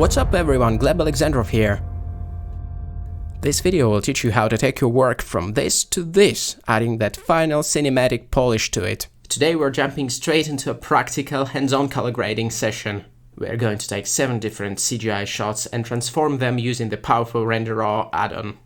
What's up everyone, Gleb Alexandrov here. This video will teach you how to take your work from this to this, adding that final cinematic polish to it. Today we're jumping straight into a practical hands-on color grading session. We're going to take 7 different CGI shots and transform them using the powerful RenderRaw add-on.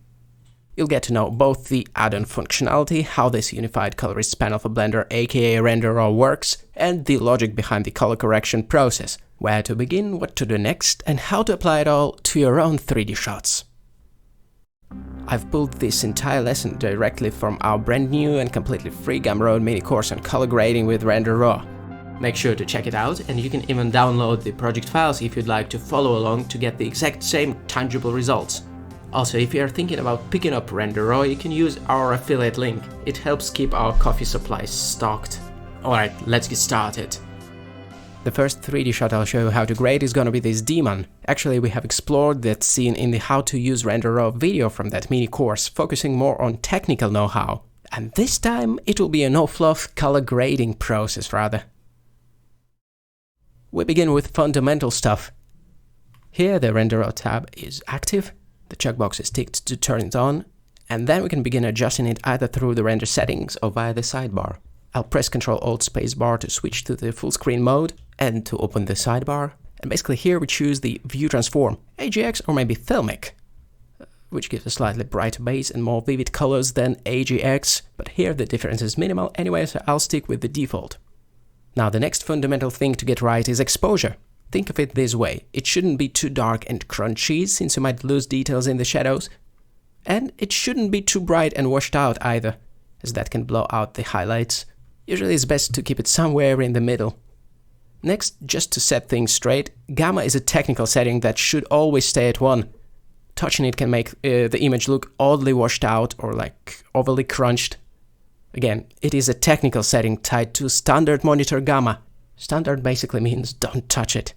You'll get to know both the add-on functionality, how this unified colorist panel for Blender aka RenderRaw works, and the logic behind the color correction process, where to begin, what to do next, and how to apply it all to your own 3D shots. I've pulled this entire lesson directly from our brand new and completely free Gumroad mini course on color grading with RenderRaw. Make sure to check it out, and you can even download the project files if you'd like to follow along to get the exact same tangible results. Also, if you are thinking about picking up RenderRaw, you can use our affiliate link. It helps keep our coffee supplies stocked. Alright, let's get started. The first 3D shot I'll show you how to grade is gonna be this demon. Actually, we have explored that scene in the how to use RenderRaw video from that mini course, focusing more on technical know-how. And this time, it will be a no-fluff color grading process rather. We begin with fundamental stuff. Here the RenderRaw tab is active, the checkbox is ticked to turn it on, and then we can begin adjusting it either through the render settings or via the sidebar. I'll press Ctrl-Alt-Spacebar to switch to the full screen mode and to open the sidebar. And basically here we choose the View Transform, AGX or maybe Filmic, which gives a slightly brighter base and more vivid colors than AGX, but here the difference is minimal anyway, so I'll stick with the default. Now the next fundamental thing to get right is exposure. Think of it this way, it shouldn't be too dark and crunchy since you might lose details in the shadows, and it shouldn't be too bright and washed out either, as that can blow out the highlights. Usually it's best to keep it somewhere in the middle. Next, just to set things straight, gamma is a technical setting that should always stay at 1. Touching it can make the image look oddly washed out or like overly crunched. Again, it is a technical setting tied to standard monitor gamma. Standard basically means don't touch it.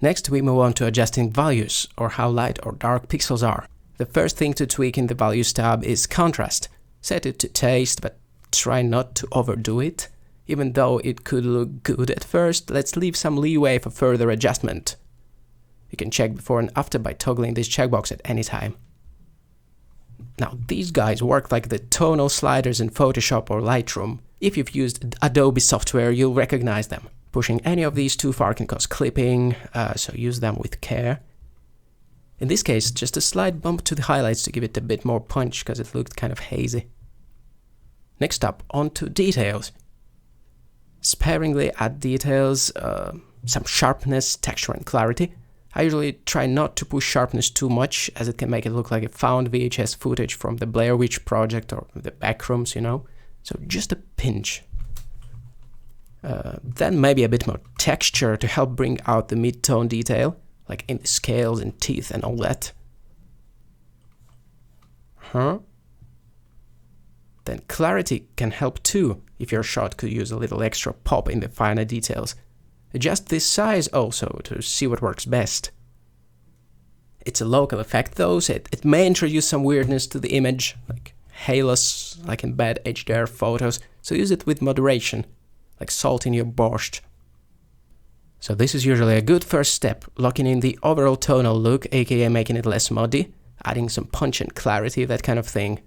Next, we move on to adjusting values, or how light or dark pixels are. The first thing to tweak in the Values tab is contrast. Set it to taste, but try not to overdo it. Even though it could look good at first, let's leave some leeway for further adjustment. You can check before and after by toggling this checkbox at any time. Now, these guys work like the tonal sliders in Photoshop or Lightroom. If you've used Adobe software, you'll recognize them. Pushing any of these too far can cause clipping, so use them with care. In this case, just a slight bump to the highlights to give it a bit more punch, because it looked kind of hazy. Next up, on to details. Sparingly add details, some sharpness, texture and clarity. I usually try not to push sharpness too much, as it can make it look like a found VHS footage from the Blair Witch Project or the Backrooms, you know. So just a pinch. Then maybe a bit more texture to help bring out the mid-tone detail, like in the scales and teeth and all that. Then clarity can help too, if your shot could use a little extra pop in the finer details. Adjust this size also to see what works best. It's a local effect though, so it may introduce some weirdness to the image, like halos, like in bad HDR photos, so use it with moderation, like salt in your borscht. So this is usually a good first step, locking in the overall tonal look, aka making it less muddy, adding some punch and clarity, that kind of thing.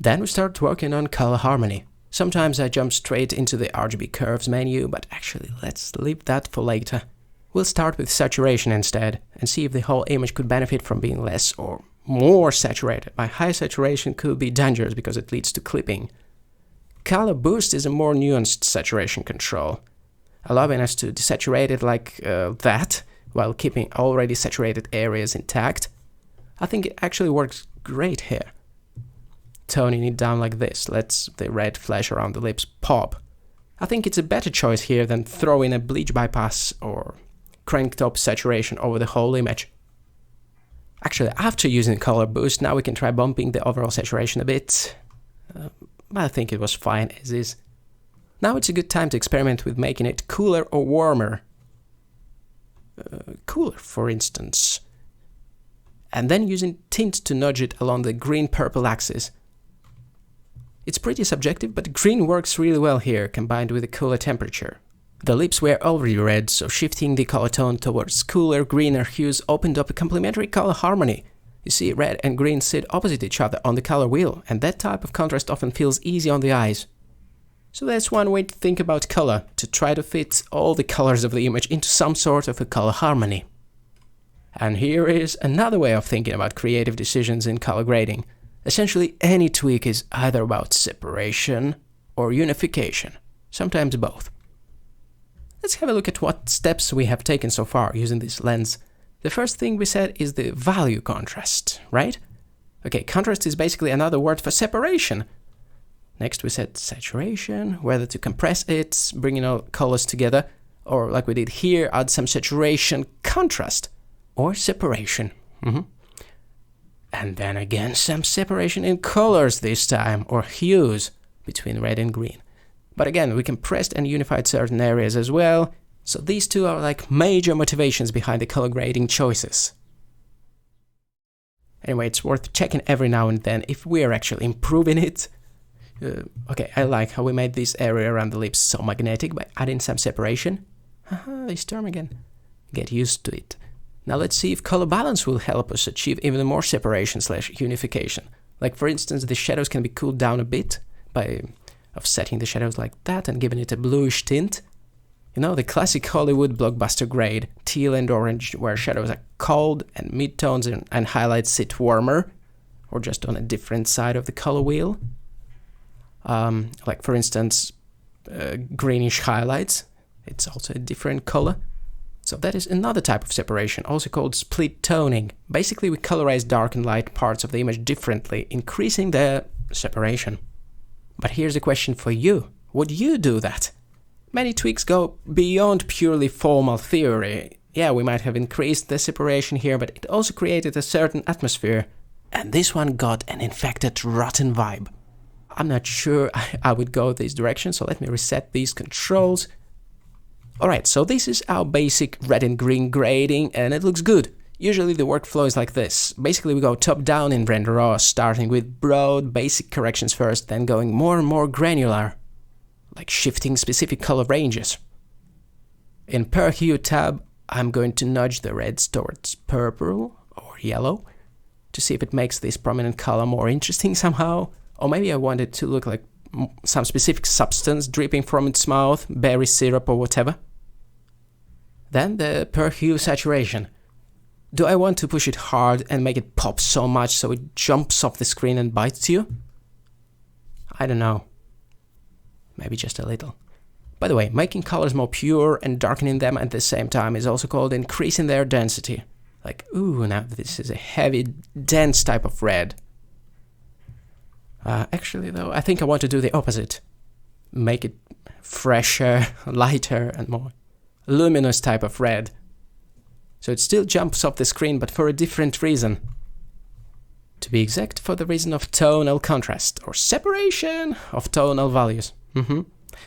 Then we start working on color harmony. Sometimes I jump straight into the RGB curves menu, but actually let's leave that for later. We'll start with saturation instead, and see if the whole image could benefit from being less or more saturated. By high saturation could be dangerous because it leads to clipping. Color boost is a more nuanced saturation control, allowing us to desaturate it like that, while keeping already saturated areas intact. I think it actually works great here. Toning it down like this lets the red flesh around the lips pop. I think it's a better choice here than throwing a bleach bypass or cranked up saturation over the whole image. Actually, after using color boost, now we can try bumping the overall saturation a bit. I think it was fine as is. Now it's a good time to experiment with making it cooler or warmer. Cooler, for instance. And then using tint to nudge it along the green-purple axis. It's pretty subjective, but green works really well here, combined with a cooler temperature. The lips were already red, so shifting the color tone towards cooler, greener hues opened up a complementary color harmony. You see, red and green sit opposite each other on the color wheel, and that type of contrast often feels easy on the eyes. So that's one way to think about color, to try to fit all the colors of the image into some sort of a color harmony. And here is another way of thinking about creative decisions in color grading. Essentially, any tweak is either about separation or unification, sometimes both. Let's have a look at what steps we have taken so far using this lens. The first thing we said is the value contrast, right? Okay, contrast is basically another word for separation. Next we said saturation, whether to compress it, bringing all colors together, or like we did here, add some saturation contrast, or separation. And then again some separation in colors this time, or hues, between red and green. But again, we compressed and unified certain areas as well, so these two are like major motivations behind the color grading choices. Anyway, it's worth checking every now and then if we're actually improving it. Okay, I like how we made this area around the lips so magnetic by adding some separation. This term again. Get used to it. Now let's see if color balance will help us achieve even more separation/unification. Like for instance, the shadows can be cooled down a bit by offsetting the shadows like that and giving it a bluish tint. You know, the classic Hollywood blockbuster grade, teal and orange, where shadows are cold and midtones and highlights sit warmer, or just on a different side of the color wheel. Like for instance, greenish highlights, it's also a different color. So that is another type of separation, also called split toning. Basically, we colorize dark and light parts of the image differently, increasing the separation. But here's a question for you. Would you do that? Many tweaks go beyond purely formal theory. Yeah, we might have increased the separation here, but it also created a certain atmosphere. And this one got an infected, rotten vibe. I'm not sure I would go this direction, so let me reset these controls. Alright, so this is our basic red and green grading, and it looks good. Usually the workflow is like this. Basically we go top down in Render Raw, starting with broad, basic corrections first, then going more and more granular, like shifting specific color ranges. In Per Hue tab, I'm going to nudge the reds towards purple or yellow to see if it makes this prominent color more interesting somehow. Or maybe I want it to look like some specific substance dripping from its mouth, berry syrup or whatever. Then the Per Hue saturation. Do I want to push it hard and make it pop so much so it jumps off the screen and bites you? I don't know. Maybe just a little. By the way, making colors more pure and darkening them at the same time is also called increasing their density. Like, ooh, now this is a heavy, dense type of red. Actually though, I think I want to do the opposite. Make it fresher, lighter and more luminous type of red. So it still jumps off the screen, but for a different reason. To be exact, for the reason of tonal contrast, or separation of tonal values.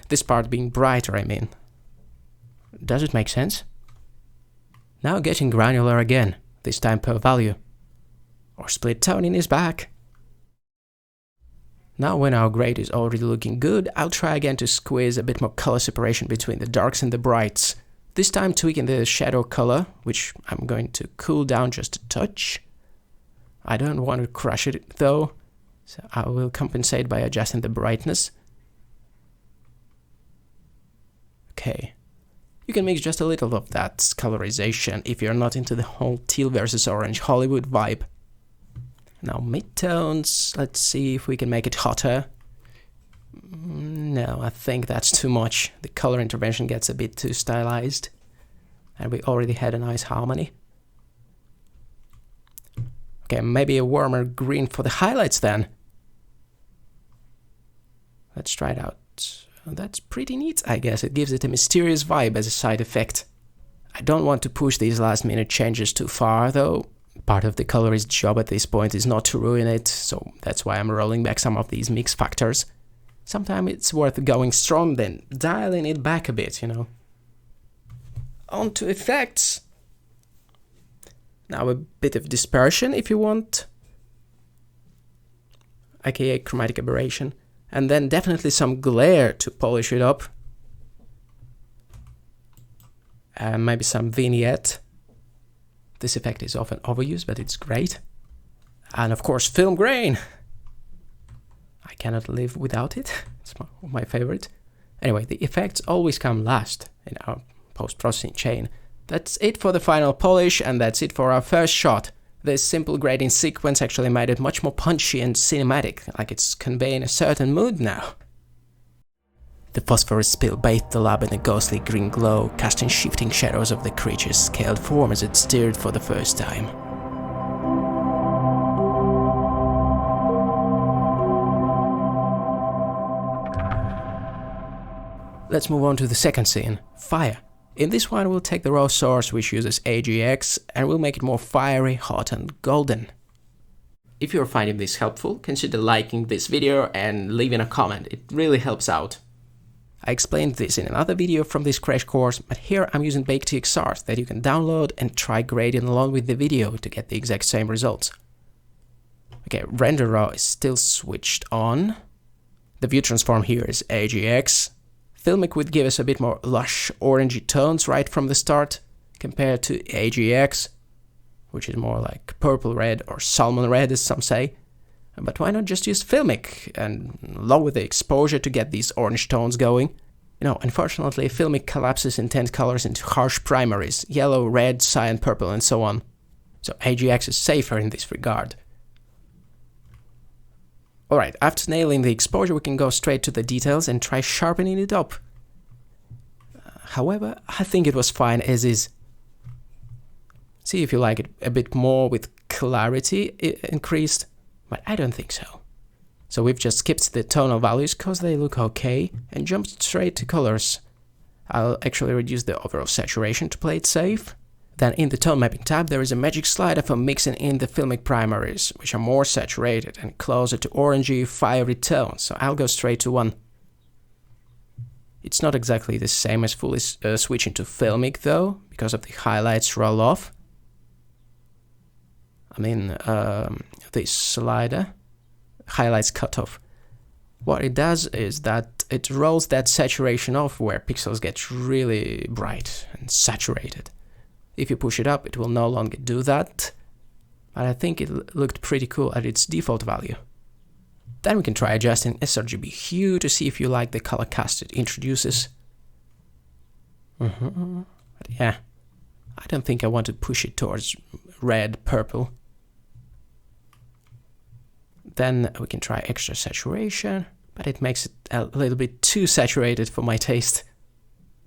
This part being brighter, I mean. Does it make sense? Now getting granular again, this time per value. Or split toning is back. Now when our grade is already looking good, I'll try again to squeeze a bit more color separation between the darks and the brights. This time tweaking the shadow color, which I'm going to cool down just a touch. I don't want to crush it though, so I will compensate by adjusting the brightness. Okay. You can mix just a little of that colorization if you're not into the whole teal versus orange Hollywood vibe. Now midtones, let's see if we can make it hotter. No, I think that's too much. The color intervention gets a bit too stylized. And we already had a nice harmony. Okay, maybe a warmer green for the highlights then. Let's try it out. That's pretty neat, I guess. It gives it a mysterious vibe as a side effect. I don't want to push these last minute changes too far though. Part of the colorist's job at this point is not to ruin it, so that's why I'm rolling back some of these mix factors. Sometimes it's worth going strong, then dialing it back a bit, you know. On to effects. Now a bit of dispersion if you want, aka chromatic aberration, and then definitely some glare to polish it up. maybe some vignette. This effect is often overused, but it's great. And of course, film grain. I cannot live without it. It's my favorite. Anyway, the effects always come last in our post-processing chain. That's it for the final polish, and that's it for our first shot. This simple grading sequence actually made it much more punchy and cinematic, like it's conveying a certain mood now. The phosphorus spill bathed the lab in a ghostly green glow, casting shifting shadows of the creature's scaled form as it stirred for the first time. Let's move on to the second scene, fire. In this one we'll take the raw source, which uses AGX, and we'll make it more fiery, hot and golden. If you're finding this helpful, consider liking this video and leaving a comment, it really helps out. I explained this in another video from this crash course, but here I'm using BakeTXR that you can download and try grading along with the video to get the exact same results. Okay, render raw is still switched on. The view transform here is AGX. Filmic would give us a bit more lush orangey tones right from the start, compared to AGX, which is more like purple red or salmon red as some say. But why not just use Filmic and lower the exposure to get these orange tones going? You know, unfortunately, Filmic collapses intense colors into harsh primaries, yellow, red, cyan, purple, and so on. So AGX is safer in this regard. Alright, after nailing the exposure, we can go straight to the details and try sharpening it up. However, I think it was fine as is. See if you like it a bit more with clarity increased, but I don't think so. So we've just skipped the tonal values because they look okay and jumped straight to colors. I'll actually reduce the overall saturation to play it safe. Then in the tone mapping tab there is a magic slider for mixing in the Filmic primaries, which are more saturated and closer to orangey, fiery tones, so I'll go straight to one. It's not exactly the same as fully switching to Filmic though, because of the highlights roll off. I mean, this slider, highlights cut off. What it does is that it rolls that saturation off where pixels get really bright and saturated. If you push it up, it will no longer do that, but I think it looked pretty cool at its default value. Then we can try adjusting sRGB hue to see if you like the color cast it introduces. But yeah, I don't think I want to push it towards red, purple. Then we can try extra saturation, but it makes it a little bit too saturated for my taste.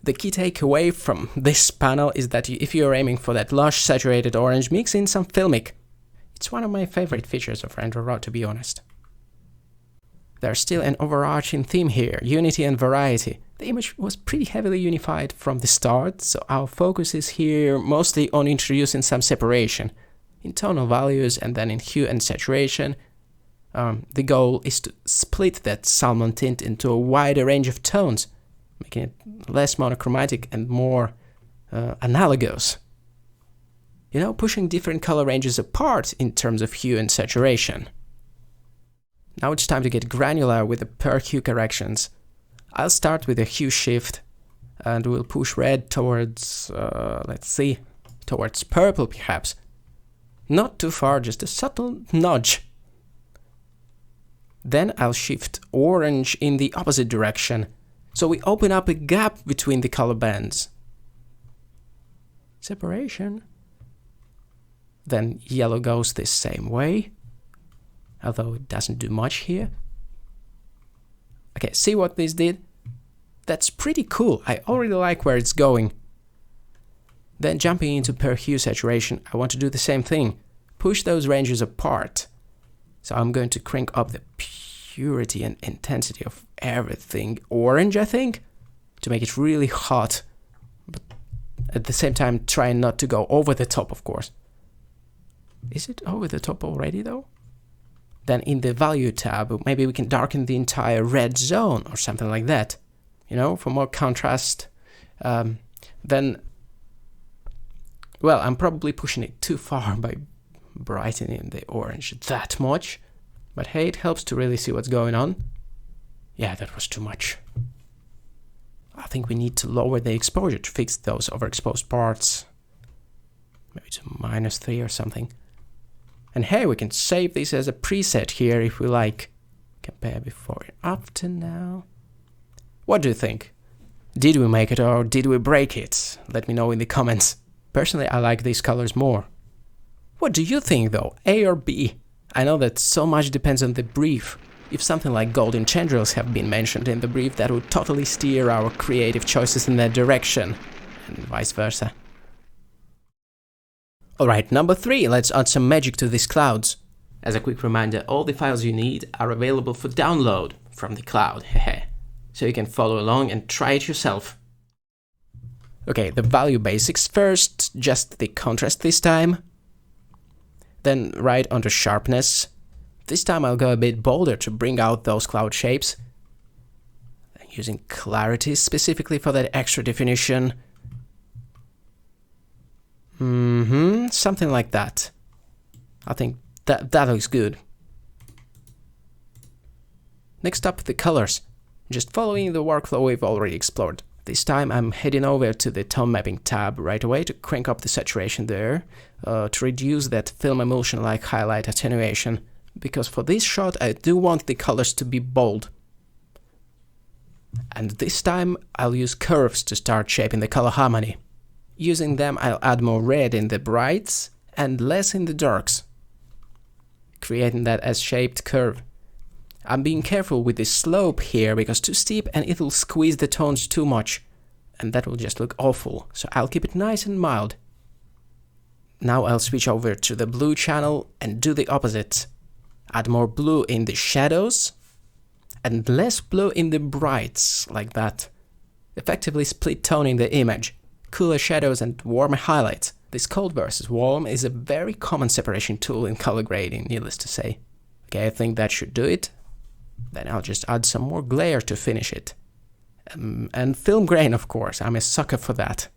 The key takeaway from this panel is that if you're aiming for that lush saturated orange, mix in some Filmic. It's one of my favorite features of Render Raw, to be honest. There's still an overarching theme here, unity and variety. The image was pretty heavily unified from the start, so our focus is here mostly on introducing some separation in tonal values and then in hue and saturation. The goal is to split that salmon tint into a wider range of tones, making it less monochromatic and more analogous. You know, pushing different color ranges apart in terms of hue and saturation. Now it's time to get granular with the per hue corrections. I'll start with a hue shift and we'll push red towards, let's see, towards purple perhaps. Not too far, just a subtle nudge. Then I'll shift orange in the opposite direction, so we open up a gap between the color bands. Separation. Then yellow goes the same way, although it doesn't do much here. Okay, see what this did? That's pretty cool, I already like where it's going. Then jumping into per hue saturation, I want to do the same thing. Push those ranges apart. So I'm going to crank up the purity and intensity of everything orange, I think, to make it really hot, but at the same time trying not to go over the top, of course. Is it over the top already though? Then in the value tab, maybe we can darken the entire red zone or something like that, you know, for more contrast. Then, well, I'm probably pushing it too far by brightening the orange that much, but hey, it helps to really see what's going on. Yeah, that was too much. think we need to lower the exposure to fix those overexposed parts. Maybe to -3 or something. And hey, we can save this as a preset here if we like. Compare before and after now. What do you think? Did we make it or did we break it? Let me know in the comments. Personally, I like these colors more. What do you think though, A or B? I know that so much depends on the brief. If something like golden tendrils have been mentioned in the brief, that would totally steer our creative choices in that direction, and vice versa. Alright, number 3, let's add some magic to these clouds. As a quick reminder, all the files you need are available for download from the cloud, so you can follow along and try it yourself. Okay, the value basics first, just the contrast this time. Then right onto sharpness. This time I'll go a bit bolder to bring out those cloud shapes. Using clarity specifically for that extra definition. Something like that. I think that looks good. Next up, the colors. Just following the workflow we've already explored. This time I'm heading over to the tone mapping tab right away to crank up the saturation there, to reduce that film emulsion like highlight attenuation. Because for this shot I do want the colors to be bold. And this time I'll use curves to start shaping the color harmony. Using them I'll add more red in the brights and less in the darks, creating that S-shaped curve. I'm being careful with the slope here because too steep and it'll squeeze the tones too much, and that will just look awful, so I'll keep it nice and mild. Now I'll switch over to the blue channel and do the opposite. Add more blue in the shadows and less blue in the brights, like that. Effectively split toning the image. Cooler shadows and warmer highlights. This cold versus warm is a very common separation tool in color grading, needless to say. Okay, I think that should do it. Then I'll just add some more glare to finish it. And film grain, of course, I'm a sucker for that.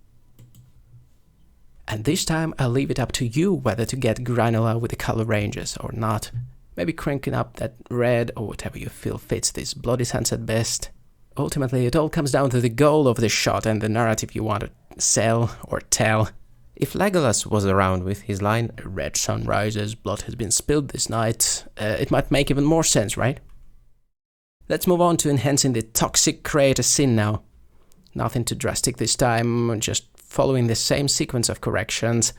And this time I'll leave it up to you whether to get granular with the color ranges or not. Maybe cranking up that red or whatever you feel fits this bloody sunset best. Ultimately, it all comes down to the goal of the shot and the narrative you want to sell or tell. If Legolas was around with his line, "A red sun rises, blood has been spilled this night," it might make even more sense, right? Let's move on to enhancing the toxic creator scene now. Nothing too drastic this time, just following the same sequence of corrections.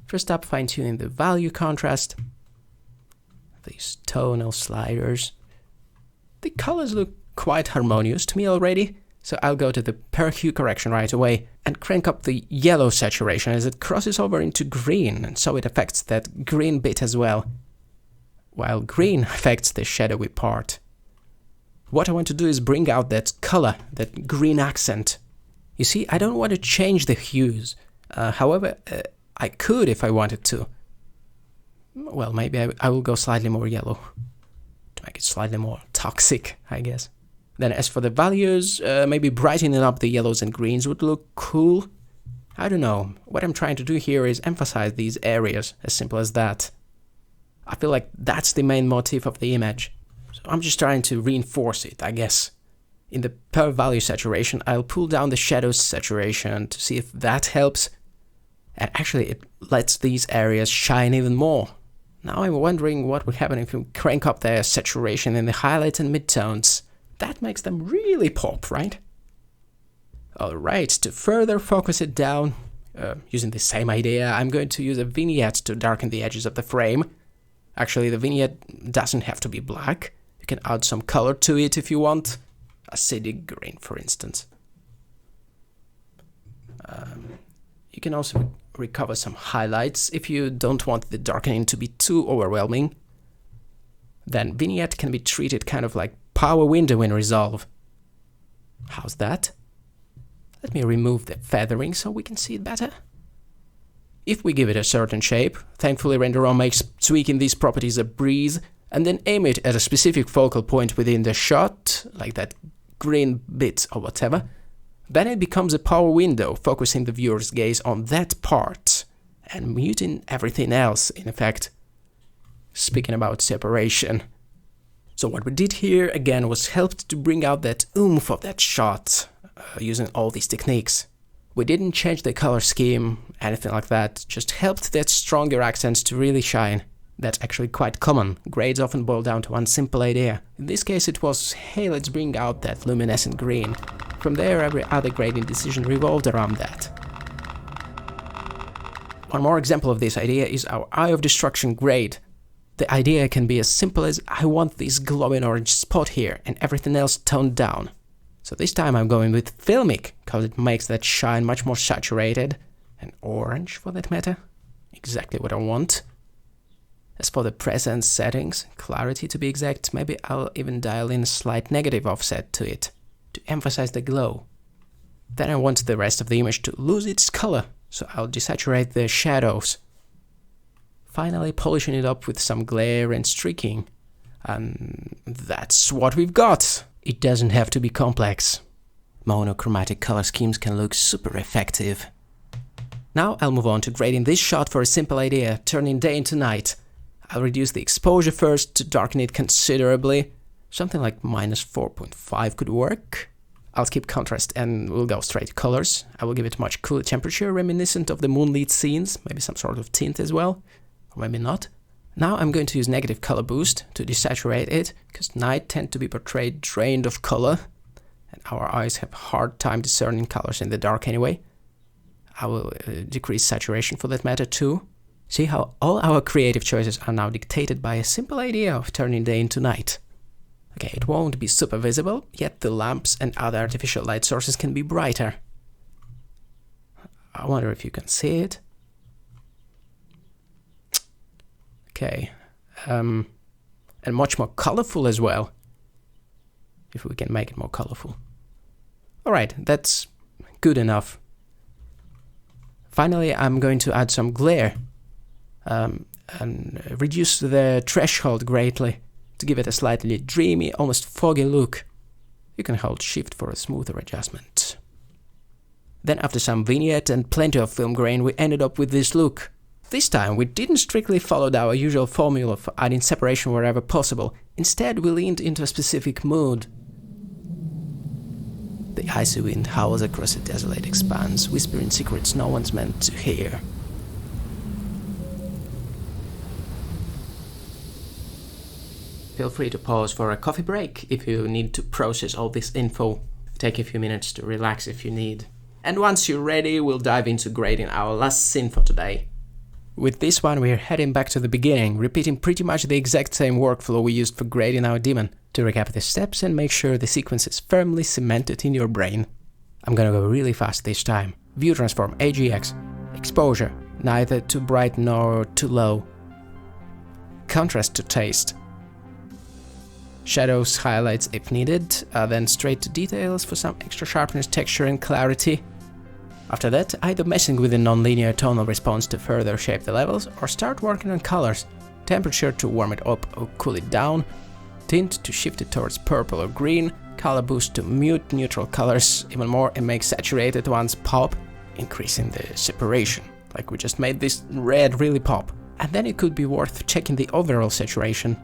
First up, fine-tuning the value contrast. These tonal sliders. The colors look quite harmonious to me already, so I'll go to the per hue correction right away and crank up the yellow saturation as it crosses over into green, and so it affects that green bit as well, while green affects the shadowy part. What I want to do is bring out that color, that green accent. You see, I don't want to change the hues. However, I could if I wanted to. Well, maybe I will go slightly more yellow to make it slightly more toxic, I guess. Then as for the values, maybe brightening up the yellows and greens would look cool. I don't know. What I'm trying to do here is emphasize these areas, as simple as that. I feel like that's the main motif of the image. So I'm just trying to reinforce it, I guess. In the per value saturation, I'll pull down the shadows saturation to see if that helps. And actually, it lets these areas shine even more. Now I'm wondering what would happen if we crank up the saturation in the highlights and midtones. That makes them really pop, right? Alright, to further focus it down, using the same idea, I'm going to use a vignette to darken the edges of the frame. Actually, the vignette doesn't have to be black. You can add some color to it if you want. Acidic green, for instance. You can also recover some highlights if you don't want the darkening to be too overwhelming. Then vignette can be treated kind of like power window in Resolve. How's that? Let me remove the feathering so we can see it better. If we give it a certain shape, thankfully RenderOn makes tweaking these properties a breeze, and then aim it at a specific focal point within the shot, like that green bit or whatever, then it becomes a power window, focusing the viewer's gaze on that part, and muting everything else, in effect. Speaking about separation. So what we did here, again, was helped to bring out that oomph of that shot. using all these techniques. We didn't change the color scheme, anything like that, just helped that stronger accents to really shine. That's actually quite common. Grades often boil down to one simple idea. In this case it was, hey, let's bring out that luminescent green. From there every other grading decision revolved around that. One more example of this idea is our Eye of Destruction grade. The idea can be as simple as, I want this glowing orange spot here and everything else toned down. So this time I'm going with Filmic, because it makes that shine much more saturated, and orange for that matter. Exactly what I want. As for the presence settings, clarity to be exact, maybe I'll even dial in a slight negative offset to it, to emphasize the glow. Then I want the rest of the image to lose its color, so I'll desaturate the shadows. Finally polishing it up with some glare and streaking. And that's what we've got! It doesn't have to be complex. Monochromatic color schemes can look super effective. Now I'll move on to grading this shot for a simple idea, turning day into night. I'll reduce the exposure first to darken it considerably. Something like -4.5 could work. I'll skip contrast and we'll go straight to colors. I will give it much cooler temperature, reminiscent of the moonlit scenes, maybe some sort of tint as well, or maybe not. Now I'm going to use negative color boost to desaturate it, because night tend to be portrayed drained of color, and our eyes have a hard time discerning colors in the dark anyway. I will decrease saturation for that matter too. See how all our creative choices are now dictated by a simple idea of turning day into night. Okay, it won't be super visible, yet the lamps and other artificial light sources can be brighter. I wonder if you can see it. Okay, and much more colorful as well, if we can make it more colorful. Alright, that's good enough. Finally, I'm going to add some glare and reduce the threshold greatly to give it a slightly dreamy, almost foggy look. You can hold Shift for a smoother adjustment. Then after some vignette and plenty of film grain, we ended up with this look. This time we didn't strictly follow our usual formula for adding separation wherever possible. Instead we leaned into a specific mood. The icy wind howls across a desolate expanse, whispering secrets no one's meant to hear. Feel free to pause for a coffee break if you need to process all this info. Take a few minutes to relax if you need. And once you're ready, we'll dive into grading our last scene for today. With this one, we're heading back to the beginning, repeating pretty much the exact same workflow we used for grading our demon, to recap the steps and make sure the sequence is firmly cemented in your brain. I'm gonna go really fast this time. View transform AGX. Exposure, neither too bright nor too low. Contrast to taste. Shadows, highlights if needed, then straight to details for some extra sharpness, texture and clarity. After that, either messing with the non-linear tonal response to further shape the levels, or start working on colors. Temperature to warm it up or cool it down, tint to shift it towards purple or green, color boost to mute neutral colors even more and make saturated ones pop, increasing the separation, like we just made this red really pop. And then it could be worth checking the overall saturation.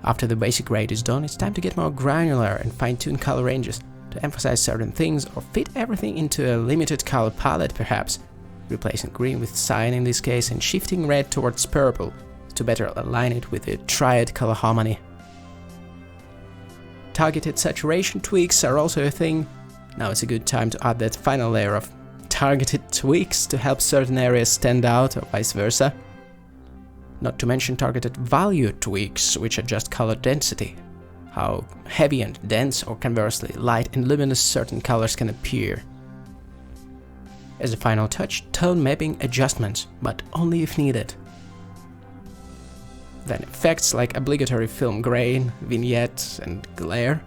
After the basic grade is done, it's time to get more granular and fine-tune color ranges, to emphasize certain things or fit everything into a limited color palette perhaps, replacing green with cyan in this case and shifting red towards purple to better align it with the triad color harmony. Targeted saturation tweaks are also a thing. Now it's a good time to add that final layer of targeted tweaks to help certain areas stand out or vice versa. Not to mention targeted value tweaks, which adjust color density. How heavy and dense, or conversely light and luminous certain colors can appear. As a final touch, tone mapping adjustments, but only if needed. Then effects like obligatory film grain, vignettes and glare,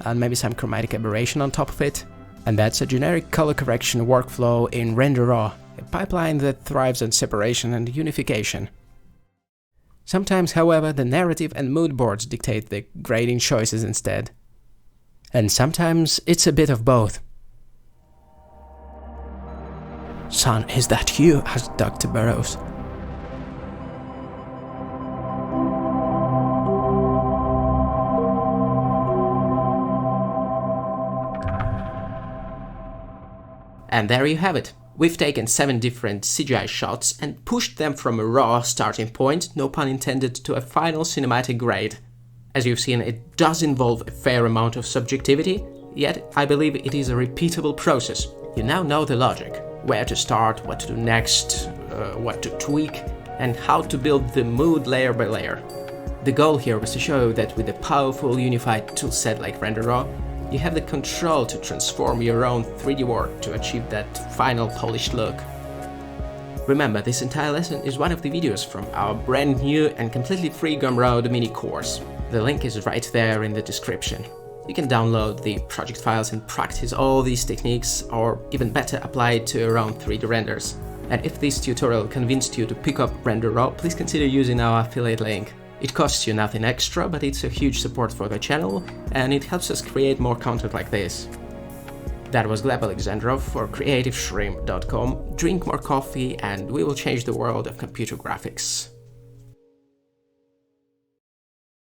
and maybe some chromatic aberration on top of it. And that's a generic color correction workflow in Render Raw, a pipeline that thrives on separation and unification. Sometimes, however, the narrative and mood boards dictate the grading choices instead. And sometimes it's a bit of both. "Son, is that you?" asked Dr. Burrows. And there you have it. We've taken 7 different CGI shots and pushed them from a raw starting point, no pun intended, to a final cinematic grade. As you've seen, it does involve a fair amount of subjectivity, yet I believe it is a repeatable process. You now know the logic, where to start, what to do next, what to tweak, and how to build the mood layer by layer. The goal here was to show that with a powerful unified toolset like RenderRaw, you have the control to transform your own 3D work to achieve that final polished look. Remember, this entire lesson is one of the videos from our brand new and completely free Gumroad mini course. The link is right there in the description. You can download the project files and practice all these techniques, or even better, apply it to your own 3D renders. And if this tutorial convinced you to pick up RenderRaw, please consider using our affiliate link. It costs you nothing extra, but it's a huge support for the channel, and it helps us create more content like this. That was Gleb Alexandrov for CreativeShrimp.com. Drink more coffee and we will change the world of computer graphics.